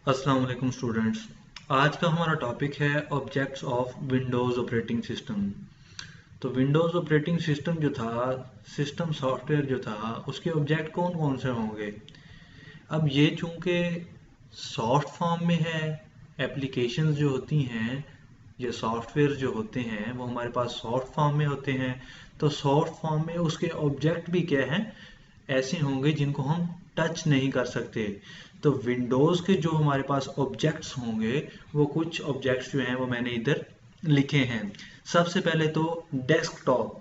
अस्सलाम वालेकुम स्टूडेंट्स। आज का हमारा टॉपिक है objects of Windows operating system. तो विंडोज़ ऑपरेटिंग सिस्टम जो था, सिस्टम सॉफ्टवेयर जो था, उसके ऑब्जेक्ट कौन कौन से होंगे। अब ये चूंकि सॉफ्ट फॉर्म में है, एप्लीकेशंस जो होती हैं या सॉफ्टवेयर जो होते हैं वो हमारे पास सॉफ्ट फॉर्म में होते हैं। तो सॉफ्ट फॉर्म में उसके ऑब्जेक्ट भी क्या हैं, ऐसे होंगे जिनको हम टच नहीं कर सकते। तो विंडोज़ के जो हमारे पास ऑब्जेक्ट्स होंगे, वो कुछ ऑब्जेक्ट्स जो हैं वो मैंने इधर लिखे हैं। सबसे पहले तो डेस्कटॉप।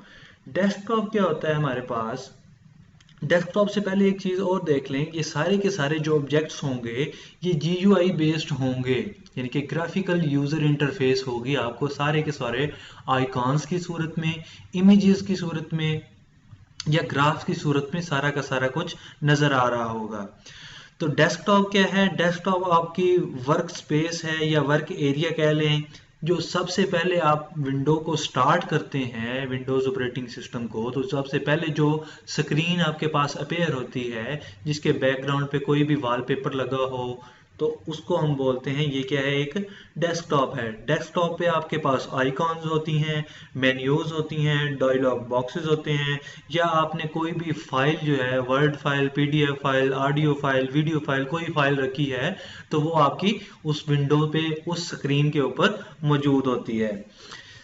डेस्कटॉप क्या होता है हमारे पास। डेस्कटॉप से पहले एक चीज़ और देख लें, ये सारे के सारे जो ऑब्जेक्ट्स होंगे ये GUI बेस्ड होंगे, यानी कि ग्राफिकल यूज़र इंटरफेस होगी। आपको सारे के सारे आइकॉन्स की सूरत में, इमेजेस की सूरत में या ग्राफ्स की सूरत में सारा का सारा कुछ नज़र आ रहा होगा। तो डेस्कटॉप क्या है, डेस्कटॉप आपकी वर्क स्पेस है या वर्क एरिया कह लें। जो सबसे पहले आप विंडो को स्टार्ट करते हैं, विंडोज़ ऑपरेटिंग सिस्टम को, तो सबसे पहले जो स्क्रीन आपके पास अपेयर होती है, जिसके बैकग्राउंड पे कोई भी वॉलपेपर लगा हो, तो उसको हम बोलते हैं ये क्या है, एक डेस्कटॉप है। डेस्कटॉप पे आपके पास आइकॉन्स होती हैं, मेन्यूज होती हैं, डायलॉग बॉक्सेस होते हैं, या आपने कोई भी फाइल जो है, word file, PDF file, audio file, video file, कोई फाइल रखी है, तो वो आपकी उस विंडो पे, उस स्क्रीन के ऊपर मौजूद होती है।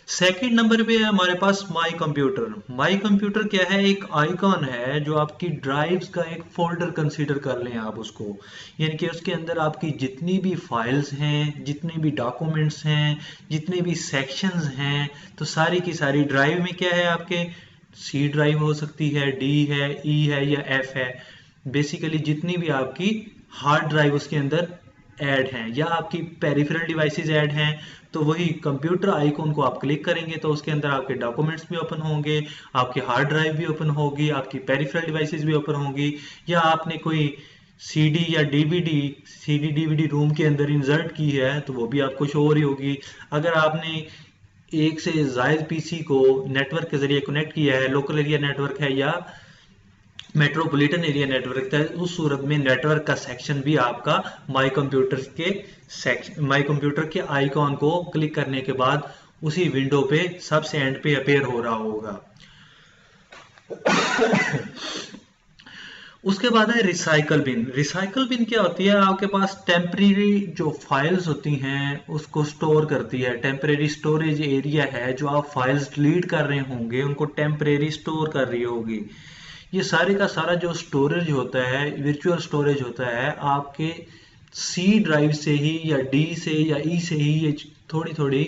सेकंड नंबर पे है हमारे पास माई कंप्यूटर। माई कंप्यूटर क्या है, एक आइकॉन है जो आपकी ड्राइव्स का एक फोल्डर कंसीडर कर लें आप उसको, यानी कि उसके अंदर आपकी जितनी भी फाइल्स हैं, जितने भी डॉक्यूमेंट्स हैं, जितने भी सेक्शंस हैं, तो सारी की सारी ड्राइव में क्या है, आपके C ड्राइव हो सकती है, D है, E है या F है। बेसिकली जितनी भी आपकी हार्ड ड्राइव उसके अंदर ऐड हैं या आपकी पेरिफेरल डिवाइसेस ऐड हैं, तो वही कंप्यूटर आइकॉन को आप क्लिक करेंगे तो उसके अंदर आपके डॉक्यूमेंट्स भी ओपन होंगे, आपकी हार्ड ड्राइव भी ओपन होगी, आपकी पेरिफेरल डिवाइसेस भी ओपन होंगी, या आपने कोई CD या DVD, CD DVD रूम के अंदर इंसर्ट की है तो वो भी आपको शो हो रही होगी। अगर आपने एक से ज़ायद PC को नेटवर्क के जरिए कनेक्ट किया है, लोकल एरिया नेटवर्क है या मेट्रोपॉलिटन एरिया नेटवर्क है, उस सूरत में नेटवर्क का सेक्शन भी आपका माई कंप्यूटर के आइकॉन को क्लिक करने के बाद उसी विंडो पे सबसे एंड पे अपेयर हो रहा होगा। उसके बाद है रिसाइकल बिन। रिसाइकल बिन क्या होती है, आपके पास टेम्परेरी जो फाइल्स होती हैं उसको स्टोर करती है। टेम्परेरी स्टोरेज एरिया है, जो आप फाइल्स डिलीट कर रहे होंगे उनको टेम्परेरी स्टोर कर रही होगी। ये सारे का सारा जो स्टोरेज होता है, वर्चुअल स्टोरेज होता है, आपके C ड्राइव से ही या D से या E से ही ये थोड़ी थोड़ी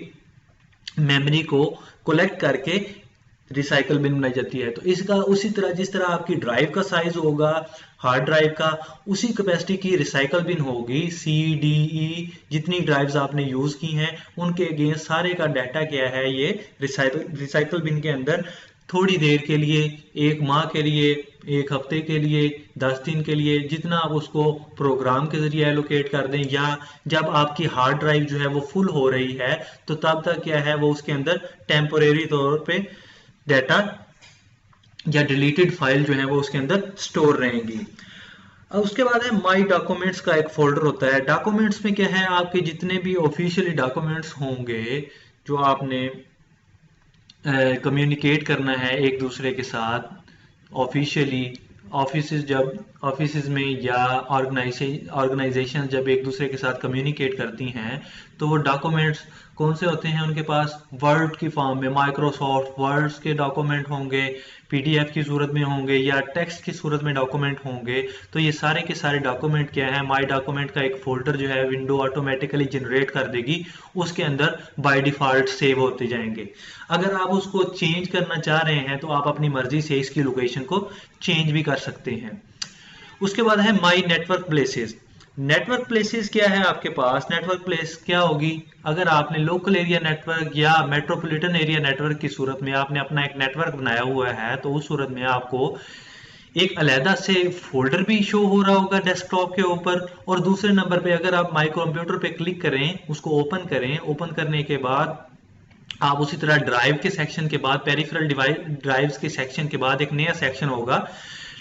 मेमोरी को कलेक्ट करके रिसाइकल बिन बनाई जाती है। तो इसका उसी तरह, जिस तरह आपकी ड्राइव का साइज होगा हार्ड ड्राइव का, उसी कैपेसिटी की रिसाइकल बिन होगी। C D E जितनी ड्राइव्स आपने यूज की हैं उनके अगेंस्ट सारे का डाटा क्या है, ये रिसाइकल बिन के अंदर थोड़ी देर के लिए, एक माह के लिए, एक हफ्ते के लिए, 10 दिन के लिए, जितना आप उसको प्रोग्राम के जरिए एलोकेट कर दें, या जब आपकी हार्ड ड्राइव जो है वो फुल हो रही है तो तब तक क्या है, वो उसके अंदर टेम्पोरेरी तौर पे डाटा या डिलीटेड फाइल जो है वो उसके अंदर स्टोर रहेंगी। अब उसके बाद है माई डॉक्यूमेंट्स का एक फोल्डर होता है। डॉक्यूमेंट्स में क्या है, आपके जितने भी ऑफिशियली डॉक्यूमेंट्स होंगे जो आपने कम्युनिकेट करना है एक दूसरे के साथ ऑफिशियली, ऑफिस में या ऑर्गेनाइजेशन जब एक दूसरे के साथ कम्युनिकेट करती हैं, तो वो डॉक्यूमेंट्स कौन से होते हैं उनके पास, वर्ड की फॉर्म में माइक्रोसॉफ्ट वर्ड्स के डॉक्यूमेंट होंगे, PDF की सूरत में होंगे या टेक्स्ट की सूरत में डॉक्यूमेंट होंगे। तो ये सारे के सारे डॉक्यूमेंट क्या है, माई डॉक्यूमेंट का एक फोल्डर जो है विंडो ऑटोमेटिकली जनरेट कर देगी, उसके अंदर बाय डिफॉल्ट सेव होते जाएंगे। अगर आप उसको चेंज करना चाह रहे हैं तो आप अपनी मर्जी से इसकी लोकेशन को चेंज भी कर सकते हैं। उसके बाद है my network places. Network places क्या है आपके पास, नेटवर्क प्लेस क्या होगी, अगर आपने लोकल एरिया नेटवर्क या मेट्रोपॉलिटन एरिया नेटवर्क की सूरत में आपने अपना एक नेटवर्क बनाया हुआ है, तो उस सूरत में आपको एक अलहदा से फोल्डर भी शो हो रहा होगा डेस्कटॉप के ऊपर। और दूसरे नंबर पे अगर आप माई कंप्यूटर पे क्लिक करें, उसको ओपन करें, ओपन करने के बाद आप उसी तरह ड्राइव के सेक्शन के बाद, पेरिफेरल ड्राइव्स के सेक्शन के बाद एक नया सेक्शन होगा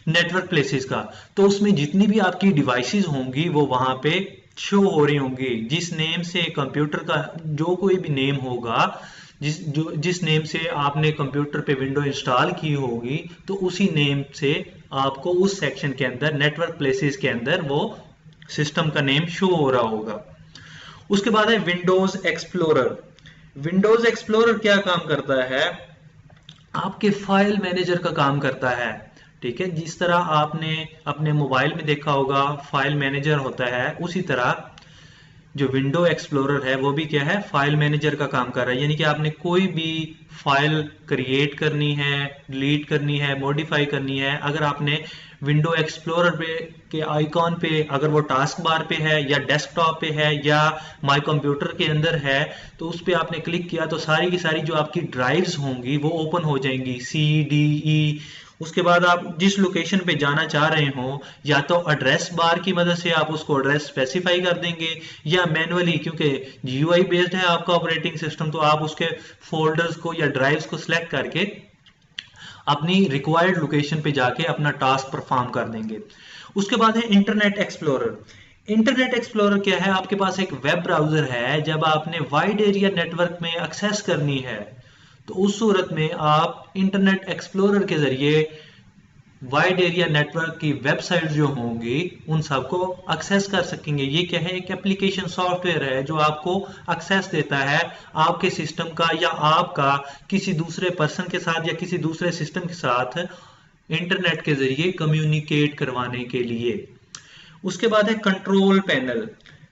नेटवर्क प्लेसेस का। तो उसमें जितनी भी आपकी डिवाइसेस होंगी वो वहां पे शो हो रही होंगी, जिस नेम से कंप्यूटर का जो कोई भी नेम होगा, जिस नेम से आपने कंप्यूटर पे विंडो इंस्टॉल की होगी, तो उसी नेम से आपको उस सेक्शन के अंदर, नेटवर्क प्लेसेस के अंदर, वो सिस्टम का नेम शो हो रहा होगा। उसके बाद है विंडोज एक्सप्लोरर। विंडोज एक्सप्लोरर क्या काम करता है? आपके फाइल मैनेजर का काम करता है। ठीक है, जिस तरह आपने अपने मोबाइल में देखा होगा फाइल मैनेजर होता है, उसी तरह जो विंडो एक्सप्लोरर है वो भी क्या है? फाइल मैनेजर का काम कर रहा है। यानी कि आपने कोई भी फाइल क्रिएट करनी है, डिलीट करनी है, मॉडिफाई करनी है, अगर आपने विंडो एक्सप्लोरर पे के आइकॉन पे, अगर वो टास्क बार पे है या डेस्कटॉप पे है या माय कंप्यूटर के अंदर है, तो उस पे आपने क्लिक किया तो सारी की सारी जो आपकी ड्राइव्स होंगी वो ओपन हो जाएंगी, C, D, E। उसके बाद आप जिस लोकेशन पे जाना चाह रहे हो, या तो एड्रेस बार की मदद से आप उसको एड्रेस स्पेसिफाई कर देंगे, या मैनुअली, क्योंकि GUI बेस्ड है आपका ऑपरेटिंग सिस्टम, तो आप उसके फोल्डर्स को या ड्राइव्स को सिलेक्ट करके अपनी रिक्वायर्ड लोकेशन पे जाके अपना टास्क परफॉर्म कर देंगे। उसके बाद है इंटरनेट एक्सप्लोरर। इंटरनेट एक्सप्लोरर क्या है? आपके पास एक वेब ब्राउजर है, जब आपने वाइड एरिया नेटवर्क में एक्सेस करनी है, तो उस सूरत में आप इंटरनेट एक्सप्लोरर के जरिए वाइड एरिया नेटवर्क की वेबसाइट जो होंगी उन सबको एक्सेस कर सकेंगे। ये क्या है? एक एप्लीकेशन सॉफ्टवेयर है जो आपको एक्सेस देता है आपके सिस्टम का या आपका किसी दूसरे पर्सन के साथ या किसी दूसरे सिस्टम के साथ इंटरनेट के जरिए कम्युनिकेट करवाने के लिए। उसके बाद है कंट्रोल पैनल।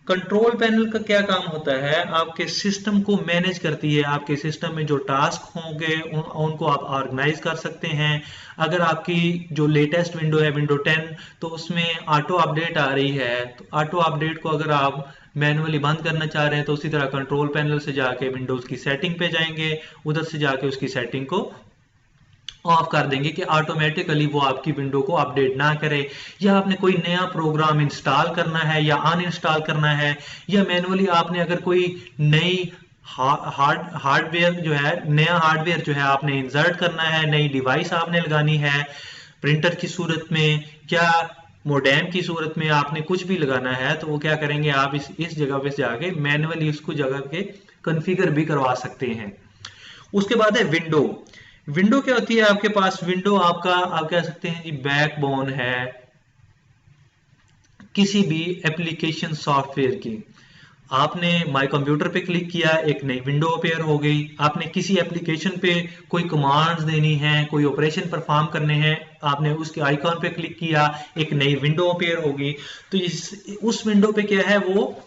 कंट्रोल पैनल का क्या काम होता है? आपके सिस्टम को मैनेज करती है। आपके सिस्टम में जो टास्क होंगे उनको आप ऑर्गेनाइज कर सकते हैं। अगर आपकी जो लेटेस्ट विंडो है विंडो 10, तो उसमें ऑटो अपडेट आ रही है, तो ऑटो अपडेट को अगर आप मैनुअली बंद करना चाह रहे हैं, तो उसी तरह कंट्रोल पैनल से जाके विंडोज की सेटिंग पे जाएंगे, उधर से जाके उसकी सेटिंग को ऑफ कर देंगे कि ऑटोमेटिकली वो आपकी विंडो को अपडेट ना करे। या आपने कोई नया प्रोग्राम इंस्टॉल करना है या अनइंस्टॉल करना है, या मैनुअली आपने अगर कोई नई हार्डवेयर जो है, नया हार्डवेयर जो है आपने इंसर्ट करना है, नई डिवाइस आपने लगानी है, प्रिंटर की सूरत में या मोडेम की सूरत में आपने कुछ भी लगाना है, तो वो क्या करेंगे? आप इस जगह पे जाके मैनुअली उसको जगह के कॉन्फ़िगर भी करवा सकते हैं। उसके बाद है विंडो। विंडो क्या होती है आपके पास? विंडो आपका, आप कह सकते हैं जी, बैकबोन है किसी भी एप्लीकेशन सॉफ्टवेयर की। आपने माय कंप्यूटर पे क्लिक किया, एक नई विंडो अपेयर हो गई। आपने किसी एप्लीकेशन पे कोई कमांड्स देनी है, कोई ऑपरेशन परफॉर्म करने हैं, आपने उसके आइकॉन पे क्लिक किया, एक नई विंडो अपेयर होगी। तो उस विंडो पे क्या है? वो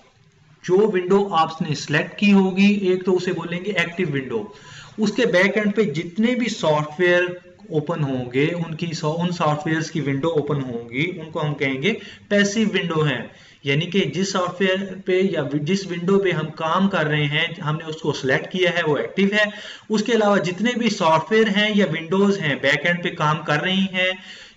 जो विंडो आपने सिलेक्ट की होगी, एक तो उसे बोलेंगे एक्टिव विंडो। उसके बैक एंड पे जितने भी सॉफ्टवेयर ओपन होंगे, उन सॉफ्टवेयर्स की विंडो ओपन होंगी, उनको हम कहेंगे पैसिव विंडो हैं। यानी कि जिस सॉफ्टवेयर पे या जिस विंडो पे हम काम कर रहे हैं, हमने उसको सिलेक्ट किया है, वो एक्टिव है। उसके अलावा जितने भी सॉफ्टवेयर हैं या विंडोज हैं बैक एंड पे काम कर रही हैं,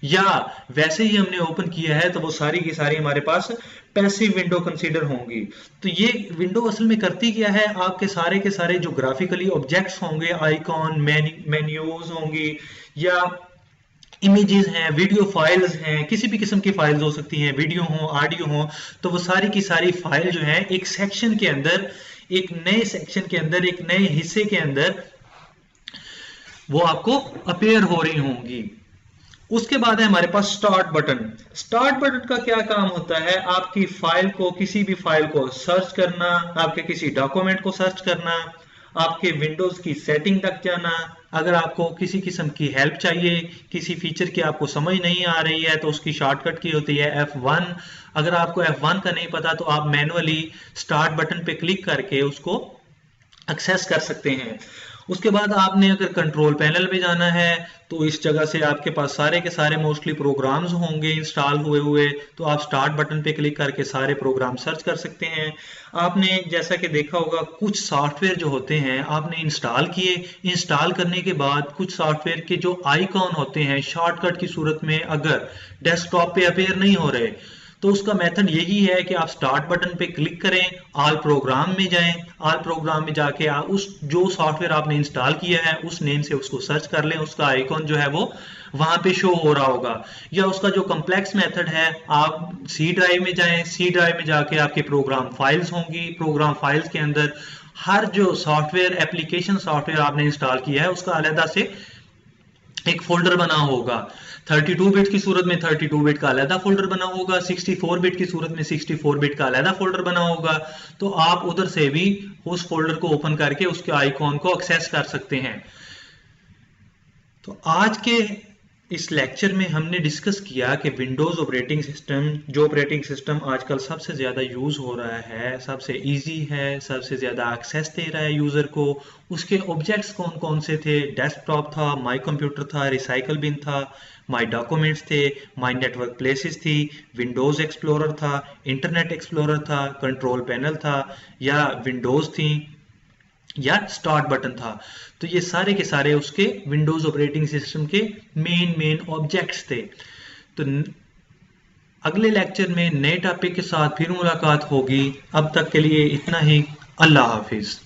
या वैसे ही हमने ओपन किया है, तो वो सारी की सारी हमारे पास पैसिव विंडो कंसीडर होंगी। तो ये विंडो असल में करती क्या है? आपके सारे के सारे जो ग्राफिकली ऑब्जेक्ट्स होंगे, आइकॉन, मेन्यूज होंगी, या इमेजेस हैं, वीडियो फाइल्स हैं, किसी भी किस्म की फाइल्स हो सकती हैं, वीडियो हो, ऑडियो हो, तो वो सारी की सारी फाइल जो है एक सेक्शन के अंदर, एक नए सेक्शन के अंदर, एक नए हिस्से के अंदर वो आपको अपेयर हो रही होंगी। उसके बाद है हमारे पास स्टार्ट बटन। स्टार्ट बटन का क्या काम होता है? आपकी फाइल को, किसी भी फाइल को सर्च करना, आपके किसी डॉक्यूमेंट को सर्च करना, आपके विंडोज की सेटिंग तक जाना। अगर आपको किसी किस्म की हेल्प चाहिए, किसी फीचर की आपको समझ नहीं आ रही है, तो उसकी शॉर्टकट की होती है F1। अगर आपको F1 का नहीं पता, तो आप मैनुअली स्टार्ट बटन पे क्लिक करके उसको एक्सेस कर सकते हैं। उसके बाद आपने अगर कंट्रोल पैनल पे जाना है, तो इस जगह से आपके पास सारे के सारे मोस्टली प्रोग्राम्स होंगे इंस्टॉल हुए, तो आप स्टार्ट बटन पे क्लिक करके सारे प्रोग्राम सर्च कर सकते हैं। आपने जैसा कि देखा होगा, कुछ सॉफ्टवेयर जो होते हैं आपने इंस्टॉल किए, इंस्टॉल करने के बाद कुछ सॉफ्टवेयर के जो आइकॉन होते हैं शॉर्टकट की सूरत में अगर डेस्कटॉप पे अपेयर नहीं हो रहे, तो उसका मेथड यही है कि आप स्टार्ट बटन पे क्लिक करें, ऑल प्रोग्राम में जाएं, ऑल प्रोग्राम में जाके आप उस जो सॉफ्टवेयर आपने इंस्टॉल किया है उस नेम से उसको सर्च कर लें, उसका आइकॉन जो है वो वहां पे शो हो रहा होगा। या उसका जो कम्प्लेक्स मेथड है, आप सी ड्राइव में जाएं, सी ड्राइव में जाके आपके प्रोग्राम फाइल्स होंगी, प्रोग्राम फाइल्स के अंदर हर जो सॉफ्टवेयर एप्लीकेशन सॉफ्टवेयर आपने इंस्टॉल किया है उसका अलग से एक फोल्डर बना होगा। 32 बिट की सूरत में 32 बिट का अलग फोल्डर बना होगा, 64 बिट की सूरत में 64 बिट का अलग फोल्डर बना होगा। तो आप उधर से भी उस फोल्डर को ओपन करके उसके आइकॉन को एक्सेस कर सकते हैं। तो आज के इस लेक्चर में हमने डिस्कस किया कि विंडोज़ ऑपरेटिंग सिस्टम, जो ऑपरेटिंग सिस्टम आजकल सबसे ज़्यादा यूज़ हो रहा है, सबसे इजी है, सबसे ज़्यादा एक्सेस दे रहा है यूज़र को, उसके ऑब्जेक्ट्स कौन कौन से थे। डेस्कटॉप था, माई कंप्यूटर था, रिसाइकल बिन था, माई डॉक्यूमेंट्स थे, माई नेटवर्क प्लेसेस थी, विंडोज़ एक्सप्लोरर था, इंटरनेट एक्सप्लोरर था, कंट्रोल पैनल था, या विंडोज़ थी, या स्टार्ट बटन था। तो ये सारे के सारे उसके विंडोज ऑपरेटिंग सिस्टम के मेन ऑब्जेक्ट्स थे। तो अगले लेक्चर में नए टॉपिक के साथ फिर मुलाकात होगी। अब तक के लिए इतना ही। अल्लाह हाफिज।